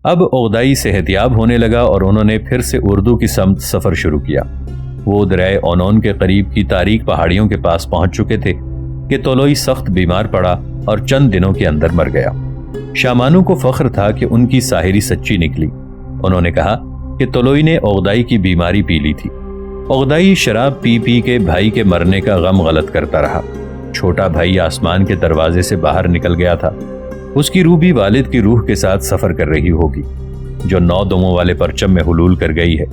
اب عقدائی صحتیاب ہونے لگا اور انہوں نے پھر سے اردو کی سمت سفر شروع کیا۔ وہ دریائے اونون کے قریب کی تاریک پہاڑیوں کے پاس پہنچ چکے تھے کہ طلوئی سخت بیمار پڑا اور چند دنوں کے اندر مر گیا۔ شامانو کو فخر تھا کہ ان کی ساحری سچی نکلی۔ انہوں نے کہا کہ طلوئی نے عقدائی کی بیماری پی لی تھی۔ عقدائی شراب پی پی کے بھائی کے مرنے کا غم غلط کرتا رہا۔ چھوٹا بھائی آسمان کے دروازے سے باہر نکل گیا تھا۔ اس کی روح بھی والد کی روح کے ساتھ سفر کر رہی ہوگی جو 9 دموں والے پرچم میں حلول کر گئی ہے۔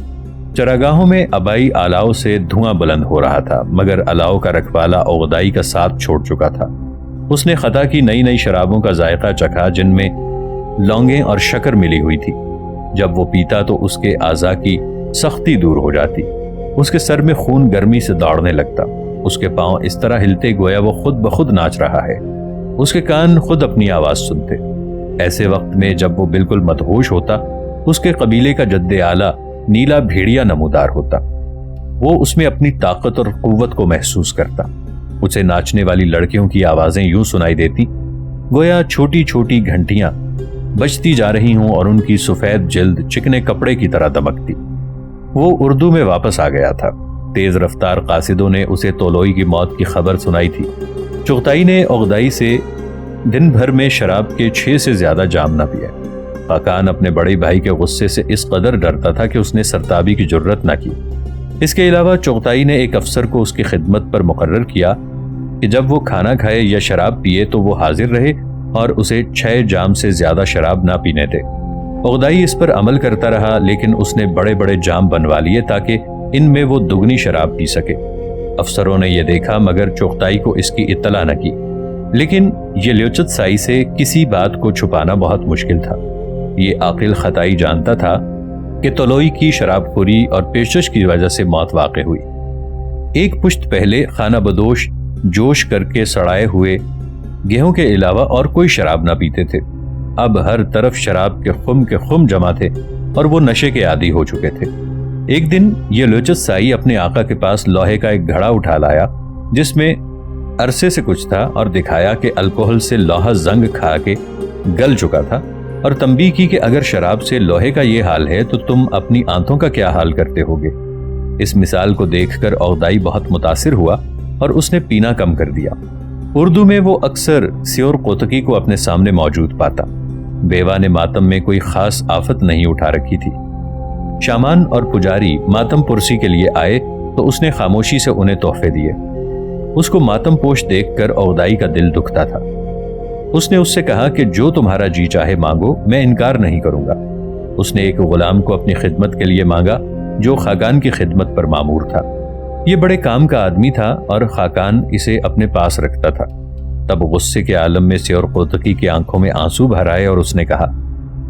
چراگاہوں میں آبائی آلاؤ سے دھواں بلند ہو رہا تھا، مگر الاؤ کا رکھوالا عقدائی کا ساتھ چھوڑ چکا تھا۔ اس نے خطا کی نئی نئی شرابوں کا ذائقہ چکھا جن میں لونگیں اور شکر ملی ہوئی تھی۔ جب وہ پیتا تو اس کے اعضاء کی سختی دور ہو جاتی، اس کے سر میں خون گرمی سے دوڑنے لگتا، اس کے پاؤں اس طرح ہلتے گویا وہ خود بخود ناچ رہا ہے، اس کے کان خود اپنی آواز سنتے۔ ایسے وقت میں جب وہ بالکل مدہوش ہوتا، اس کے قبیلے کا جد اعلیٰ نیلا بھیڑیا نمودار ہوتا۔ وہ اس میں اپنی طاقت اور قوت کو محسوس کرتا۔ اسے ناچنے والی لڑکیوں کی آوازیں یوں سنائی دیتی گویا چھوٹی چھوٹی گھنٹیاں بجتی جا رہی ہوں اور ان کی سفید جلد چکنے کپڑے کی طرح دمکتی۔ وہ اردو میں واپس آ گیا تھا۔ تیز رفتار قاصدوں نے اسے طلوئی کی موت کی خبر سنائی تھی۔ چغتائی نے عقدائی سے دن بھر میں شراب کے 6 سے زیادہ جام نہ پیا۔ خاقان اپنے بڑے بھائی کے غصے سے اس قدر ڈرتا تھا کہ اس نے سرتابی کی جرت نہ کی۔ اس کے علاوہ چغتائی نے ایک افسر کو اس کی خدمت پر مقرر کیا کہ جب وہ کھانا کھائے یا شراب پیے تو وہ حاضر رہے اور اسے 6 جام سے زیادہ شراب نہ پینے دے۔ عقدائی اس پر عمل کرتا رہا، لیکن اس نے بڑے بڑے جام بنوا لیے تاکہ ان میں وہ دگنی شراب پی سکے۔ افسروں نے یہ دیکھا مگر چغتائی کو اس کی اطلاع نہ کی، لیکن یہ لیوچت سائی سے کسی بات کو چھپانا بہت مشکل تھا۔ یہ عاقل خطائی جانتا تھا کہ طلوئی کی شراب خوری اور پیشش کی وجہ سے موت واقع ہوئی۔ ایک پشت پہلے خانہ بدوش جوش کر کے سڑائے ہوئے گیہوں کے علاوہ اور کوئی شراب نہ پیتے تھے۔ اب ہر طرف شراب کے خم جمع تھے اور وہ نشے کے عادی ہو چکے تھے۔ ایک دن یہ لیوچت سائی اپنے آقا کے پاس لوہے کا ایک گھڑا اٹھا لایا جس میں عرصے سے کچھ تھا اور دکھایا کہ الکوہل سے لوہا زنگ کھا کے گل چکا تھا، اور تنبیہ کی کہ اگر شراب سے لوہے کا یہ حال ہے تو تم اپنی آنتوں کا کیا حال کرتے ہوگے۔ اس مثال کو دیکھ کر عقدائی بہت متاثر ہوا اور اس نے پینا کم کر دیا۔ اردو میں وہ اکثر سیور قوتکی کو اپنے سامنے موجود پاتا۔ بیوہ نے ماتم میں کوئی خاص آفت نہیں اٹھا رکھی تھی۔ شامان اور پجاری ماتم پرسی کے لیے آئے تو اس نے خاموشی سے انہیں تحفے دیے۔ اس کو ماتم پوش دیکھ کر عقدائی کا دل دکھتا تھا۔ اس نے اس سے کہا کہ جو تمہارا جی چاہے مانگو، میں انکار نہیں کروں گا۔ اس نے ایک غلام کو اپنی خدمت کے لیے مانگا جو خاقان کی خدمت پر مامور تھا۔ یہ بڑے کام کا آدمی تھا اور خاقان اسے اپنے پاس رکھتا تھا۔ تب غصے کے عالم میں سیور قوتکی کی آنکھوں میں آنسو بھر آئے اور اس نے کہا،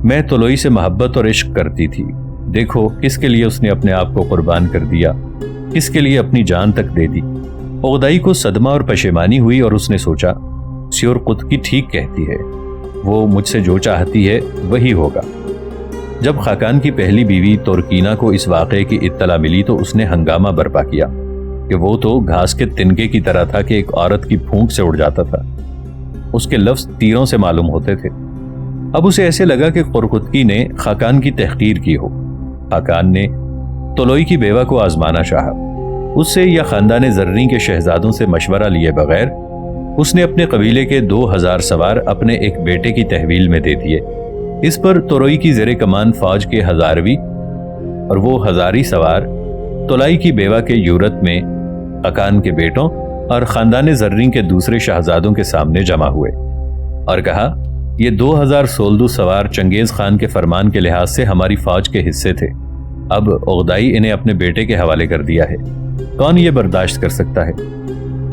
میں طلوئی سے محبت اور عشق کرتی تھی۔ دیکھو کس کے لیے اس نے اپنے آپ کو قربان کر دیا، کس کے لیے اپنی جان تک دے دی۔ عقدائی کو صدمہ اور پشیمانی ہوئی اور اس نے سوچا، سیور قوتکی ٹھیک کہتی ہے، وہ مجھ سے جو چاہتی ہے وہی ہوگا۔ جب خاقان کی پہلی بیوی تورکینا کو اس واقعے کی اطلاع ملی تو اس نے ہنگامہ برپا کیا کہ وہ تو گھاس کے تنکے کی طرح تھا کہ ایک عورت کی پھونک سے اڑ جاتا تھا۔ اس کے لفظ تیروں سے معلوم ہوتے تھے۔ اب اسے ایسے لگا کہ قرقتکی نے خاقان کی تحقیر کی ہو۔ خاقان نے طلوئی کی بیوہ کو آزمانا چاہا۔ اس سے یا خاندان زرین کے شہزادوں سے مشورہ لیے بغیر اس نے اپنے قبیلے کے 2000 سوار اپنے ایک بیٹے کی تحویل میں دے دیے۔ اس پر طلوئی کی زیر کمان فوج کے 1000ویں اور وہ 1000 سوار طلوئی کی بیوہ کے یورت میں خاقان کے بیٹوں اور خاندان زرین کے دوسرے شہزادوں کے سامنے جمع ہوئے اور کہا، یہ 2000 سولدو سوار چنگیز خان کے فرمان کے لحاظ سے ہماری فوج کے حصے تھے۔ اب عقدائی انہیں اپنے بیٹے کے حوالے کر دیا ہے۔ کون یہ برداشت کر سکتا ہے؟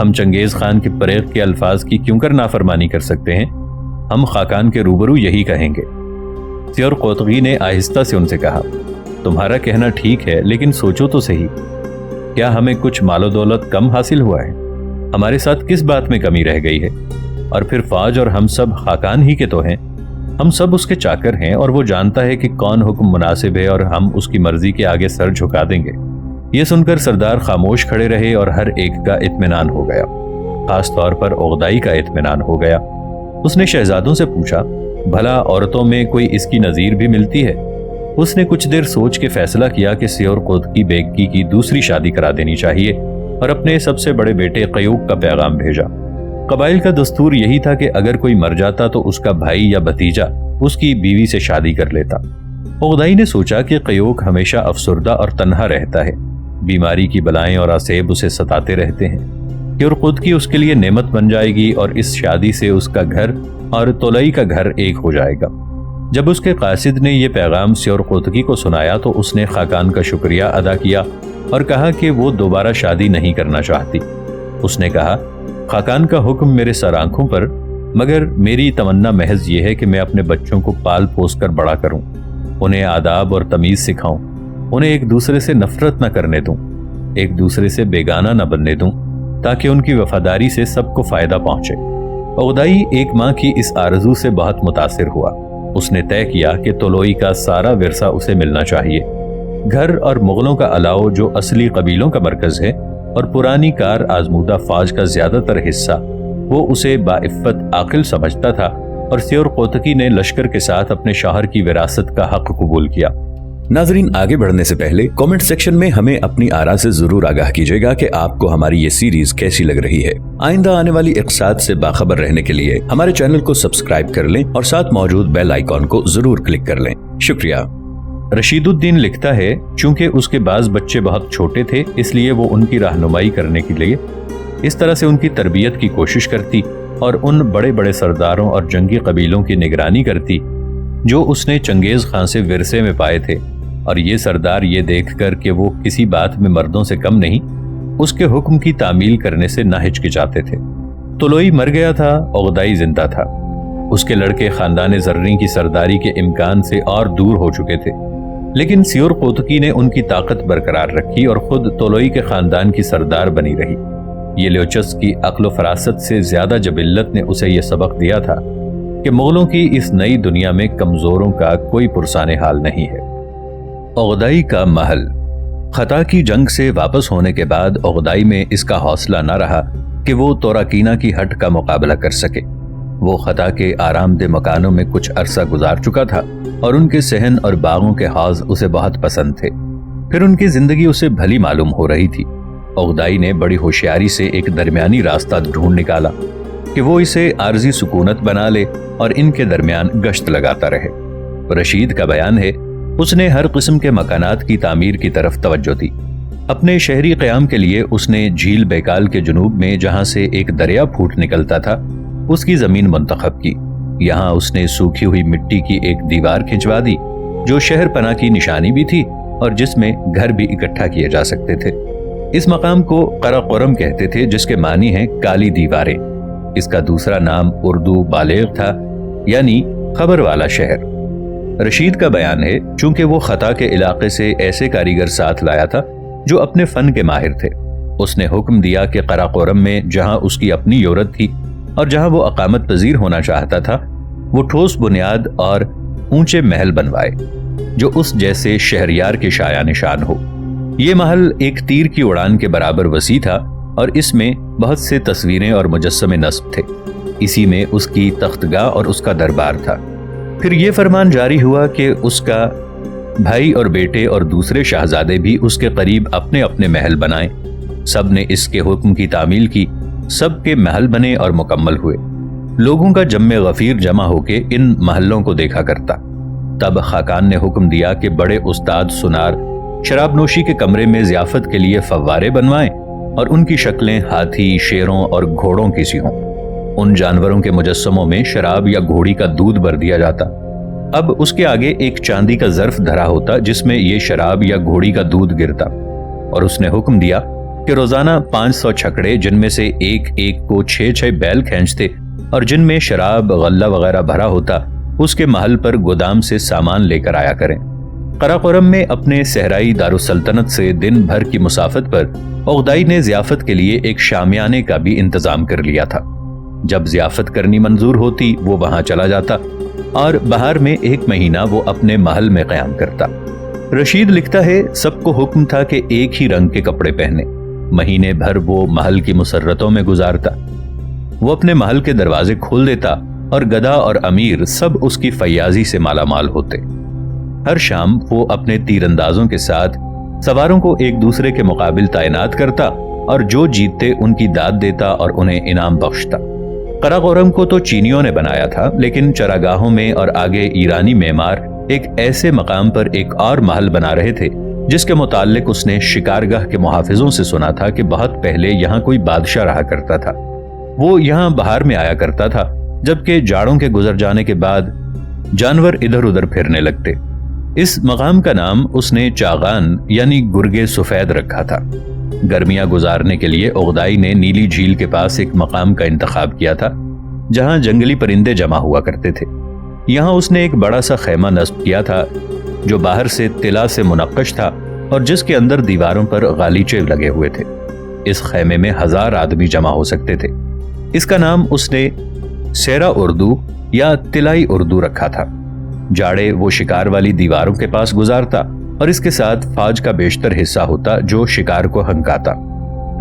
ہم چنگیز خان کے فریق کے الفاظ کی کیوں کر نافرمانی کر سکتے ہیں؟ ہم خاقان کے روبرو یہی کہیں گے۔ سیور قوتکی نے آہستہ سے ان سے کہا، تمہارا کہنا ٹھیک ہے، لیکن سوچو تو صحیح، کیا ہمیں کچھ مال و دولت کم حاصل ہوا ہے؟ ہمارے ساتھ کس بات میں کمی رہ گئی ہے؟ اور پھر فوج اور ہم سب خاقان ہی کے تو ہیں، ہم سب اس کے چاکر ہیں اور وہ جانتا ہے کہ کون حکم مناسب ہے اور ہم اس کی مرضی کے آگے سر جھکا دیں گے۔ یہ سن کر سردار خاموش کھڑے رہے اور ہر ایک کا اطمینان ہو گیا، خاص طور پر عقدائی کا اطمینان ہو گیا۔ اس نے شہزادوں سے پوچھا، بھلا عورتوں میں کوئی اس کی نظیر بھی ملتی ہے؟ اس نے کچھ دیر سوچ کے فیصلہ کیا کہ سیور قطکی بیگی کی دوسری شادی کرا دینی چاہیے اور اپنے سب سے بڑے بیٹے قیوق کا پیغام بھیجا۔ قبائل کا دستور یہی تھا کہ اگر کوئی مر جاتا تو اس کا بھائی یا بھتیجا اس کی بیوی سے شادی کر لیتا۔ عقدائی نے سوچا کہ قیوق ہمیشہ افسردہ اور تنہا رہتا ہے، بیماری کی بلائیں اور آسیب اسے ستاتے رہتے ہیں، کہ اور قطکی اس کے لیے نعمت بن جائے گی اور اس شادی سے اس کا گھر اور طلئی کا گھر ایک ہو جائے گا۔ جب اس کے قاصد نے یہ پیغام سیور قطکی کو سنایا تو اس نے خاقان کا شکریہ ادا کیا اور کہا کہ وہ دوبارہ شادی نہیں کرنا چاہتی۔ اس نے کہا، خاقان کا حکم میرے سر آنکھوں پر، مگر میری تمنا محض یہ ہے کہ میں اپنے بچوں کو پال پوس کر بڑا کروں، انہیں آداب اور تمیز سکھاؤں، انہیں ایک دوسرے سے نفرت نہ کرنے دوں، ایک دوسرے سے بیگانہ نہ بننے دوں، تاکہ ان کی وفاداری سے سب کو فائدہ پہنچے۔ عقدائی ایک ماں کی اس آرزو سے بہت متاثر ہوا۔ اس نے طے کیا کہ طلوئی کا سارا ورثہ اسے ملنا چاہیے۔ گھر اور مغلوں کا علاوہ جو اصلی قبیلوں کا مرکز ہے اور پرانی کار آزمودہ فوج کا زیادہ تر حصہ، وہ اسے باعفت عاقل سمجھتا تھا، اور سیور قطکی نے لشکر کے ساتھ اپنے شوہر کی وراثت کا حق قبول کیا۔ ناظرین، آگے بڑھنے سے پہلے کامنٹ سیکشن میں ہمیں اپنی آراء سے ضرور آگاہ کیجیے گا کہ آپ کو ہماری یہ سیریز کیسی لگ رہی ہے۔ آئندہ آنے والی اقساط سے باخبر رہنے کے لیے ہمارے چینل کو سبسکرائب کر لیں اور ساتھ موجود بیل آئیکن کو ضرور کلک کر لیں۔ شکریہ۔ رشید الدین لکھتا ہے، چونکہ اس کے بعض بچے بہت چھوٹے تھے اس لیے وہ ان کی رہنمائی کرنے کے لیے اس طرح سے ان کی تربیت کی کوشش کرتی اور ان بڑے بڑے سرداروں اور جنگی قبیلوں کی نگرانی کرتی جو اس نے چنگیز خان سے ورثے میں پائے تھے، اور یہ سردار یہ دیکھ کر کہ وہ کسی بات میں مردوں سے کم نہیں، اس کے حکم کی تعمیل کرنے سے نہ ہچکچاتے تھے۔ طلوئی مر گیا تھا، عقدائی زندہ تھا۔ اس کے لڑکے خاندان زرین کی سرداری کے امکان سے اور دور ہو چکے تھے، لیکن سیور قطکی نے ان کی طاقت برقرار رکھی اور خود طلوئی کے خاندان کی سردار بنی رہی۔ یہ لیوچس کی عقل و فراست سے زیادہ جبلت نے اسے یہ سبق دیا تھا کہ مغلوں کی اس نئی دنیا میں کمزوروں کا کوئی پرسان حال نہیں ہے۔ عقدائی کا محل۔ خطا کی جنگ سے واپس ہونے کے بعد عقدائی میں اس کا حوصلہ نہ رہا کہ وہ توراکینہ کی ہٹ کا مقابلہ کر سکے۔ وہ خطا کے آرام دہ مکانوں میں کچھ عرصہ گزار چکا تھا اور ان کے صحن اور باغوں کے حوض اسے بہت پسند تھے۔ پھر ان کی زندگی اسے بھلی معلوم ہو رہی تھی۔ عقدائی نے بڑی ہوشیاری سے ایک درمیانی راستہ ڈھونڈ نکالا کہ وہ اسے عارضی سکونت بنا لے اور ان کے درمیان گشت لگاتا رہے۔ رشید کا بیان ہے، اس نے ہر قسم کے مکانات کی تعمیر کی طرف توجہ دی۔ اپنے شہری قیام کے لیے اس نے جھیل بیکال کے جنوب میں جہاں سے ایک دریا پھوٹ نکلتا تھا اس کی زمین منتخب کی۔ یہاں اس نے سوکھی ہوئی مٹی کی ایک دیوار کھنچوا دی جو شہر پناہ کی نشانی بھی تھی اور جس میں گھر بھی اکٹھا کیے جا سکتے تھے۔ اس مقام کو قراقرم کہتے تھے، جس کے معنی ہیں کالی دیواریں۔ اس کا دوسرا نام اردو بالغ تھا، یعنی خبر والا شہر۔ رشید کا بیان ہے، چونکہ وہ خطا کے علاقے سے ایسے کاریگر ساتھ لایا تھا جو اپنے فن کے ماہر تھے، اس نے حکم دیا کہ قراقرم میں جہاں اس کی اپنی یورت تھی اور جہاں وہ اقامت پذیر ہونا چاہتا تھا، وہ ٹھوس بنیاد اور اونچے محل بنوائے جو اس جیسے شہریار کے شایع نشان ہو۔ یہ محل ایک تیر کی اڑان کے برابر وسیع تھا اور اس میں بہت سے تصویریں اور مجسمے نصب تھے۔ اسی میں اس کی تختگاہ اور اس کا دربار تھا۔ پھر یہ فرمان جاری ہوا کہ اس کا بھائی اور بیٹے اور دوسرے شہزادے بھی اس کے قریب اپنے اپنے محل بنائیں۔ سب نے اس کے حکم کی تعمیل کی، سب کے محل بنے اور مکمل ہوئے۔ لوگوں کا جم غفیر جمع ہو کے ان محلوں کو دیکھا کرتا۔ تب خاقان نے حکم دیا کہ بڑے استاد سنار شراب نوشی کے کمرے میں ضیافت کے لیے فوارے بنوائیں اور ان کی شکلیں ہاتھی، شیروں اور گھوڑوں کی سی ہوں۔ ان جانوروں کے مجسموں میں شراب یا گھوڑی کا دودھ بھر دیا جاتا۔ اب اس کے آگے ایک چاندی کا ظرف دھرا ہوتا جس میں یہ شراب یا گھوڑی کا دودھ گرتا، اور اس نے حکم دیا کہ روزانہ 500 چھکڑے، جن میں سے ایک ایک کو 6 بیل کھینچتے اور جن میں شراب غلہ وغیرہ بھرا ہوتا، اس کے محل پر گودام سے سامان لے کر آیا کریں۔ قراقرم میں اپنے صحرائی دارالسلطنت سے دن بھر کی مسافت پر عقدائی نے ضیافت کے لیے ایک شامیانے کا بھی انتظام کر لیا تھا۔ جب ضیافت کرنی منظور ہوتی وہ وہاں چلا جاتا اور بہار میں 1 مہینہ وہ اپنے محل میں قیام کرتا۔ رشید لکھتا ہے، سب کو حکم تھا کہ ایک ہی رنگ کے کپڑے پہنے۔ مہینے بھر وہ محل کی مسرتوں میں گزارتا۔ وہ اپنے محل کے دروازے کھول دیتا اور گدا اور امیر سب اس کی فیاضی سے مالا مال ہوتے۔ ہر شام وہ اپنے تیر اندازوں کے ساتھ سواروں کو ایک دوسرے کے مقابل تعینات کرتا اور جو جیتتے ان کی داد دیتا اور انہیں انعام بخشتا۔ قراقورم کو تو چینیوں نے بنایا تھا، لیکن چراگاہوں میں اور آگے ایرانی معمار ایک ایسے مقام پر ایک اور محل بنا رہے تھے جس کے متعلق اس نے شکارگاہ کے محافظوں سے سنا تھا کہ بہت پہلے یہاں کوئی بادشاہ رہا کرتا تھا۔ وہ یہاں بہار میں آیا کرتا تھا، جبکہ جاڑوں کے گزر جانے کے بعد جانور ادھر ادھر پھرنے لگتے۔ اس مقام کا نام اس نے چاغان یعنی گرگے سفید رکھا تھا۔ گرمیاں گزارنے کے لیے اغدائی نے نیلی جھیل کے پاس ایک مقام کا انتخاب کیا تھا جہاں جنگلی پرندے جمع ہوا کرتے تھے۔ یہاں اس نے ایک بڑا سا خیمہ نصب کیا تھا جو باہر سے طلا سے منقش تھا اور جس کے اندر دیواروں پر غالیچے لگے ہوئے تھے۔ اس خیمے میں 1000 آدمی جمع ہو سکتے تھے۔ اس کا نام اس نے سیرا اردو یا طلائی اردو رکھا تھا۔ جاڑے وہ شکار والی دیواروں کے پاس گزارتا اور اس کے ساتھ فاج کا بیشتر حصہ ہوتا جو شکار کو ہنکاتا۔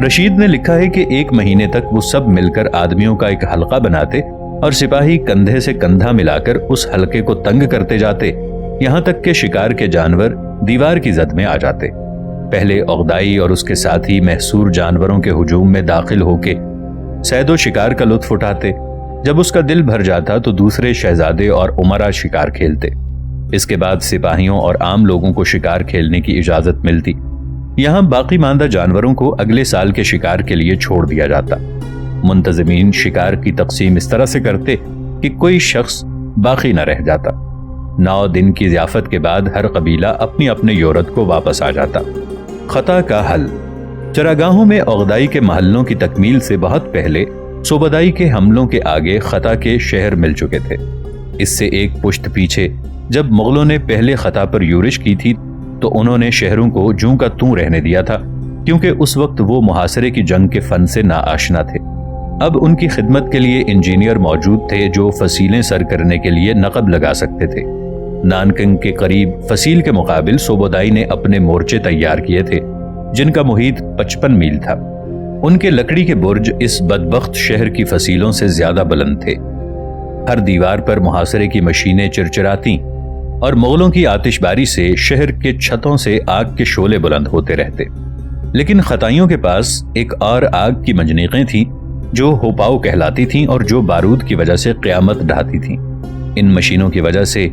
رشید نے لکھا ہے کہ 1 مہینے تک وہ سب مل کر آدمیوں کا ایک حلقہ بناتے اور سپاہی کندھے سے کندھا ملا کر اس حلقے کو تنگ کرتے جاتے، یہاں تک کہ شکار کے جانور دیوار کی زد میں آ جاتے۔ پہلے اغدائی اور اس کے ساتھی محصور جانوروں کے ہجوم میں داخل ہو کے صید و شکار کا لطف اٹھاتے۔ جب اس کا دل بھر جاتا تو دوسرے شہزادے اور امراء شکار کھیلتے۔ اس کے بعد سپاہیوں اور عام لوگوں کو شکار کھیلنے کی اجازت ملتی۔ یہاں باقی ماندہ جانوروں کو اگلے سال کے شکار کے لیے چھوڑ دیا جاتا۔ منتظمین شکار کی تقسیم اس طرح سے کرتے کہ کوئی شخص باقی نہ رہ جاتا۔ 9 دن کی ضیافت کے بعد ہر قبیلہ اپنی اپنے یورت کو واپس آ جاتا۔ خطا کا حل۔ چراگاہوں میں اغدائی کے محلوں کی تکمیل سے بہت پہلے صوبدائی کے حملوں کے آگے خطا کے شہر مل چکے تھے۔ اس سے ایک پشت پیچھے جب مغلوں نے پہلے خطا پر یورش کی تھی تو انہوں نے شہروں کو جوں کا توں رہنے دیا تھا، کیونکہ اس وقت وہ محاصرے کی جنگ کے فن سے ناآشنا تھے۔ اب ان کی خدمت کے لیے انجینئر موجود تھے جو فصیلیں سر کرنے کے لیے نقب لگا سکتے تھے۔ نانکنگ کے قریب فصیل کے مقابل صوبدائی نے اپنے مورچے تیار کیے تھے جن کا محیط 55 میل تھا۔ ان کے لکڑی کے برج اس بدبخت شہر کی فصیلوں سے زیادہ بلند تھے۔ ہر دیوار پر محاصرے کی مشینیں چرچراتیں اور مغلوں کی آتش باری سے شہر کے چھتوں سے آگ کے شعلے بلند ہوتے رہتے۔ لیکن خطائیوں کے پاس ایک اور آگ کی منجنیقیں تھیں جو ہوپاؤ کہلاتی تھیں اور جو بارود کی وجہ سے قیامت ڈھاتی تھیں۔ ان مشینوں کی وجہ سے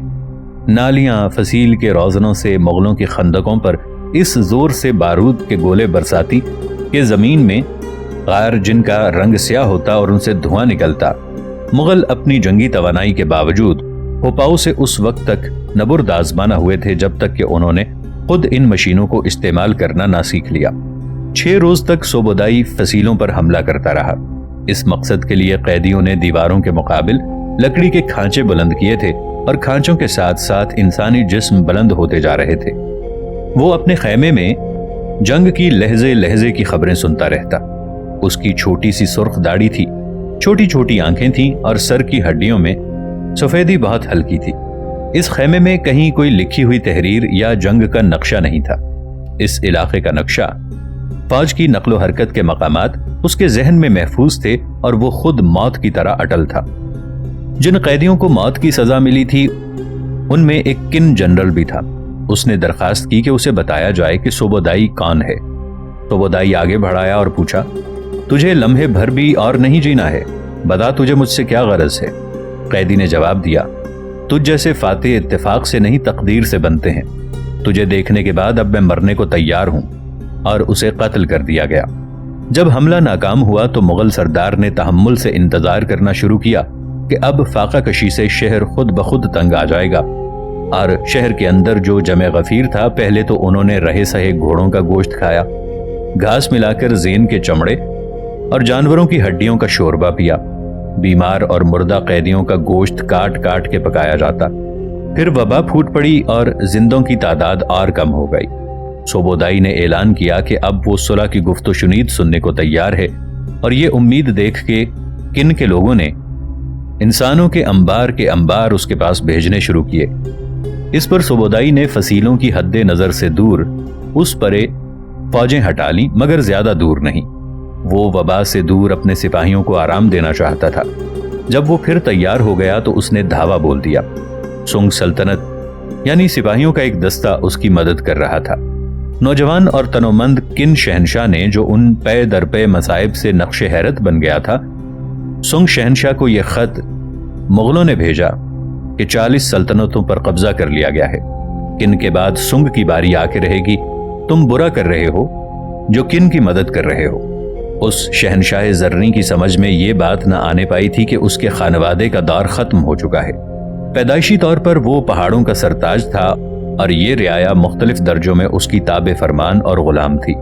نالیاں فصیل کے روزنوں سے مغلوں کی خندقوں پر اس زور سے بارود کے گولے برساتی کہ زمین میں غار جن کا رنگ سیاہ ہوتا اور ان سے دھواں نکلتا۔ مغل اپنی جنگی توانائی کے باوجود ہوپاؤ سے اس وقت تک نبرد آزمانہ ہوئے تھے جب تک کہ انہوں نے خود ان مشینوں کو استعمال کرنا نہ سیکھ لیا۔ 6 روز تک صوبدائی فصیلوں پر حملہ کرتا رہا۔ اس مقصد کے لیے قیدیوں نے دیواروں کے مقابل لکڑی کے کھانچے بلند کیے تھے اور کھانچوں کے ساتھ ساتھ انسانی جسم بلند ہوتے جا رہے تھے۔ وہ اپنے خیمے میں جنگ کی لہجے لہجے کی خبریں سنتا رہتا۔ اس کی چھوٹی سی سرخ داڑھی تھی، چھوٹی چھوٹی آنکھیں تھیں اور سر کی ہڈیوں میں سفیدی بہت ہلکی تھی۔ اس خیمے میں کہیں کوئی لکھی ہوئی تحریر یا جنگ کا نقشہ نہیں تھا۔ اس علاقے کا نقشہ، فوج کی نقل و حرکت کے مقامات اس کے ذہن میں محفوظ تھے اور وہ خود موت کی طرح اٹل تھا۔ جن قیدیوں کو موت کی سزا ملی تھی ان میں ایک کن جنرل بھی تھا۔ اس نے درخواست کی کہ اسے بتایا جائے کہ صوبدائی کون ہے۔ صوبدائی آگے بڑھایا اور پوچھا، تجھے لمحے بھر بھی اور نہیں جینا ہے، بتا تجھے مجھ سے کیا غرض ہے؟ قیدی نے جواب دیا، تجھ جیسے فاتح اتفاق سے نہیں تقدیر سے بنتے ہیں۔ تجھے دیکھنے کے بعد اب میں مرنے کو تیار ہوں، اور اسے قتل کر دیا گیا۔ جب حملہ ناکام ہوا تو مغل سردار نے تحمل سے انتظار کرنا شروع کیا کہ اب فاقہ کشی سے شہر خود بخود تنگ آ جائے گا، اور شہر کے اندر جو جمع غفیر تھا، پہلے تو انہوں نے رہے سہے گھوڑوں کا گوشت کھایا، گھاس ملا کر زین کے چمڑے اور جانوروں کی ہڈیوں کا شوربہ پیا۔ بیمار اور مردہ قیدیوں کا گوشت کاٹ کاٹ کے پکایا جاتا۔ پھر وبا پھوٹ پڑی اور زندوں کی تعداد اور کم ہو گئی۔ صوبودائی نے اعلان کیا کہ اب وہ صلح کی گفت و شنید سننے کو تیار ہے، اور یہ امید دیکھ کے کن کے لوگوں نے انسانوں کے انبار اس کے پاس بھیجنے شروع کیے۔ اس پر صوبودائی نے فصیلوں کی حد نظر سے دور اس پرے فوجیں ہٹا لیں، مگر زیادہ دور نہیں۔ وہ وبا سے دور اپنے سپاہیوں کو آرام دینا چاہتا تھا۔ جب وہ پھر تیار ہو گیا تو اس نے دھاوا بول دیا۔ سنگ سلطنت یعنی سپاہیوں کا ایک دستہ اس کی مدد کر رہا تھا۔ نوجوان اور تنومند کن شہنشاہ نے جو ان پے در پے مصائب سے نقش حیرت بن گیا تھا، سنگ شہنشاہ کو یہ خط مغلوں نے بھیجا کہ 40 سلطنتوں پر قبضہ کر لیا گیا ہے، کن کے بعد سنگ کی باری آ کے رہے گی، تم برا کر رہے ہو جو کن کی مدد کر رہے ہو۔ اس شہنشاہ زرنی کی سمجھ میں یہ بات نہ آنے پائی تھی کہ اس کے خانوادے کا دور ختم ہو چکا ہے۔ پیدائشی طور پر وہ پہاڑوں کا سرتاج تھا اور یہ رعایا مختلف درجوں میں اس کی تابع فرمان اور غلام تھی۔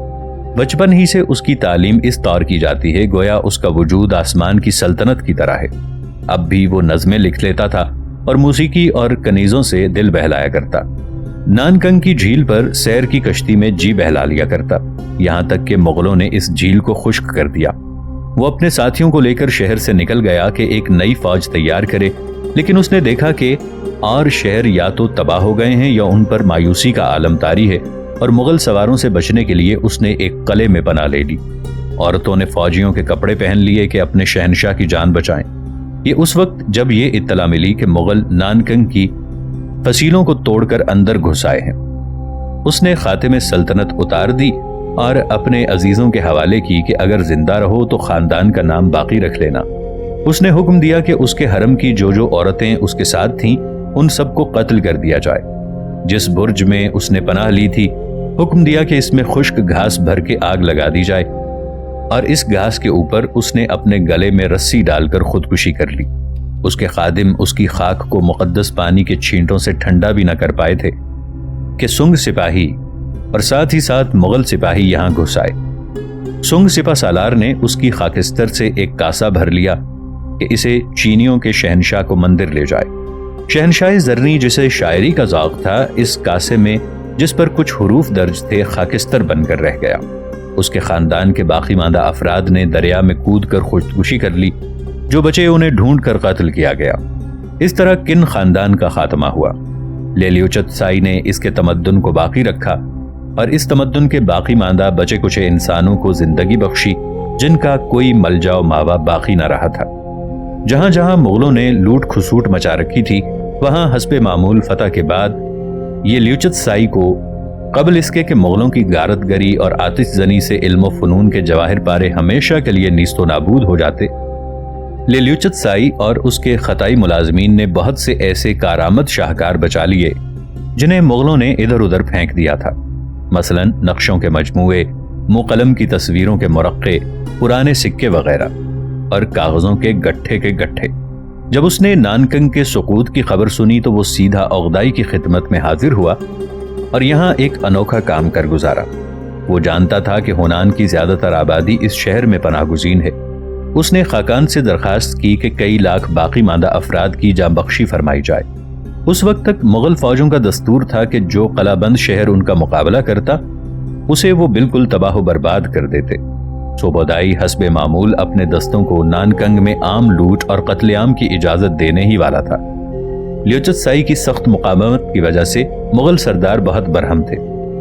بچپن ہی سے اس کی تعلیم اس طور کی جاتی ہے گویا اس کا وجود آسمان کی سلطنت کی طرح ہے۔ اب بھی وہ نظمیں لکھ لیتا تھا اور موسیقی اور کنیزوں سے دل بہلایا کرتا۔ نانکنگ کی جھیل پر سیر کی کشتی میں جی بہلا لیا کرتا، یہاں تک کہ مغلوں نے اس جھیل کو خشک کر دیا۔ وہ اپنے ساتھیوں کو لے کر شہر سے نکل گیا کہ ایک نئی فوج تیار کرے، لیکن اس نے دیکھا کہ اور شہر یا تو تباہ ہو گئے ہیں یا ان پر مایوسی کا عالم طاری ہے، اور مغل سواروں سے بچنے کے لیے اس نے ایک قلعے میں پناہ لے لی۔ عورتوں نے فوجیوں کے کپڑے پہن لیے کہ اپنے شہنشاہ کی جان بچائیں۔ یہ اس وقت جب یہ اطلاع ملی کہ مغل نانکنگ کی فصیلوں کو توڑ کر اندر گھس آئے ہیں۔ اس نے خاتم سلطنت اتار دی اور اپنے عزیزوں کے حوالے کی کہ اگر زندہ رہو تو خاندان کا نام باقی رکھ لینا۔ اس نے حکم دیا کہ اس کے حرم کی جو عورتیں اس کے ساتھ تھیں ان سب کو قتل کر دیا جائے۔ جس برج میں اس نے پناہ لی تھی حکم دیا کہ اس میں خشک گھاس بھر کے آگ لگا دی جائے، اور اس گھاس کے اوپر اس نے اپنے گلے میں رسی ڈال کر خودکشی کر لی۔ اس کے خادم اس کی خاک کو مقدس پانی کے چھینٹوں سے ٹھنڈا بھی نہ کر پائے تھے کہ سنگ سپاہی اور ساتھ ہی ساتھ مغل سپاہی یہاں گھس آئے۔ سنگ سپہ سالار نے اس کی خاکستر سے ایک کاسا بھر لیا کہ اسے چینیوں کے شہنشاہ کو مندر لے جائے۔ شہنشاہ زرنی جسے شاعری کا ذوق تھا، اس کاسے میں جس پر کچھ حروف درج تھے خاکستر بن کر رہ گیا۔ اس کے خاندان کے باقی ماندہ افراد نے دریا میں کود کر خودکشی کر لی، جو بچے انہیں ڈھونڈ کر قتل کیا گیا۔ اس طرح کن خاندان کا خاتمہ ہوا۔ لیلیوچت سائی نے اس کے تمدن کو باقی رکھا اور اس تمدن کے باقی ماندہ بچے کچے انسانوں کو زندگی بخشی جن کا کوئی ملجا و ماوا باقی نہ رہا تھا۔ جہاں جہاں مغلوں نے لوٹ کھسوٹ مچا رکھی تھی وہاں حسب معمول فتح کے بعد یہ لیوچت سائی کو قبل اس کے کہ مغلوں کی غارت گری اور آتش زنی سے علم و فنون کے جواہر پارے ہمیشہ کے لیے نیست و نابود ہو جاتے، لیلیوچت سائی اور اس کے خطائی ملازمین نے بہت سے ایسے کارآمد شاہکار بچا لیے جنہیں مغلوں نے ادھر ادھر پھینک دیا تھا، مثلا نقشوں کے مجموعے، مقلم کی تصویروں کے مرقع، پرانے سکے وغیرہ، اور کاغذوں کے گٹھے۔ جب اس نے نانکنگ کے سقوط کی خبر سنی تو وہ سیدھا اوغدائی کی خدمت میں حاضر ہوا اور یہاں ایک انوکھا کام کر گزارا۔ وہ جانتا تھا کہ ہونان کی زیادہ تر آبادی اس شہر میں پناہ گزین ہے۔ اس نے خاقان سے درخواست کی کہ کئی لاکھ باقی ماندہ افراد کی جاں بخشی فرمائی جائے۔ اس وقت تک مغل فوجوں کا دستور تھا کہ جو قلعہ بند شہر ان کا مقابلہ کرتا اسے وہ بالکل تباہ و برباد کر دیتے۔ سوبودائی حسب معمول اپنے دستوں کو نانکنگ میں عام لوٹ اور قتل عام کی اجازت دینے ہی والا تھا۔ لیوچت سائی کی سخت مقاومت کی وجہ سے مغل سردار بہت برہم تھے۔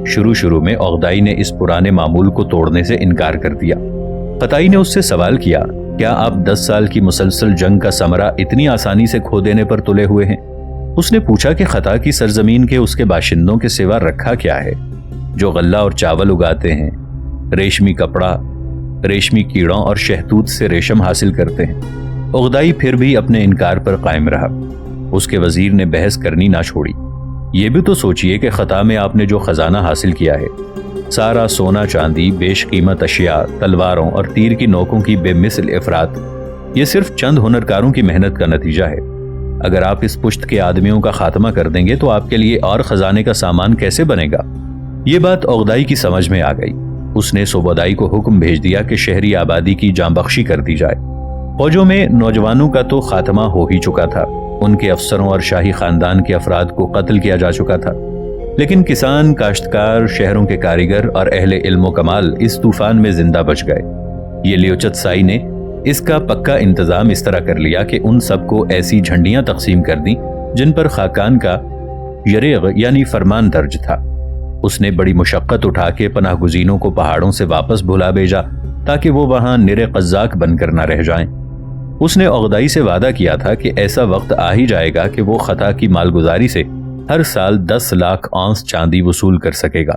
شروع میں اوغدائی نے اس پرانے معمول کو توڑنے سے انکار کر دیا۔ قطائی نے اس سے سوال کیا، کیا آپ 10 سال کی مسلسل جنگ کا ثمرہ اتنی آسانی سے کھو دینے پر تلے ہوئے ہیں؟ اس نے پوچھا کہ خطا کی سرزمین کے اس کے باشندوں کے سوا رکھا کیا ہے جو غلہ اور چاول اگاتے ہیں، ریشمی کپڑا، ریشمی کیڑوں اور شہتوت سے ریشم حاصل کرتے ہیں۔ اوغدائی پھر بھی اپنے انکار پر قائم رہا۔ اس کے وزیر نے بحث کرنی نہ چھوڑی۔ یہ بھی تو سوچئے کہ خطا میں آپ نے جو خزانہ حاصل کیا ہے، سارا سونا چاندی، بیش قیمت اشیاء، تلواروں اور تیر کی نوکوں کی بے مثل افراط، یہ صرف چند ہنرکاروں کی محنت کا نتیجہ ہے۔ اگر آپ اس پشت کے آدمیوں کا خاتمہ کر دیں گے تو آپ کے لیے اور خزانے کا سامان کیسے بنے گا؟ یہ بات اوغدائی کی سمجھ میں آ گئی۔ اس نے سوبودائی کو حکم بھیج دیا کہ شہری آبادی کی جاں بخشی کر دی جائے۔ فوجوں میں نوجوانوں کا تو خاتمہ ہو ہی چکا تھا، ان کے افسروں اور شاہی خاندان کے افراد کو قتل کیا جا چکا تھا، لیکن کسان، کاشتکار، شہروں کے کاریگر اور اہل علم و کمال اس طوفان میں زندہ بچ گئے۔ یہ لیوچت سائی نے اس کا پکا انتظام اس طرح کر لیا کہ ان سب کو ایسی جھنڈیاں تقسیم کر دیں جن پر خاقان کا یریغ یعنی فرمان درج تھا۔ اس نے بڑی مشقت اٹھا کے پناہ گزینوں کو پہاڑوں سے واپس بھلا بھیجا تاکہ وہ وہاں نرے قزاق بن کر نہ رہ جائیں۔ اس نے عقدائی سے وعدہ کیا تھا کہ ایسا وقت آ ہی جائے گا کہ وہ خطا کی مالگزاری سے ہر سال 10 لاکھ اونس چاندی وصول کر سکے گا۔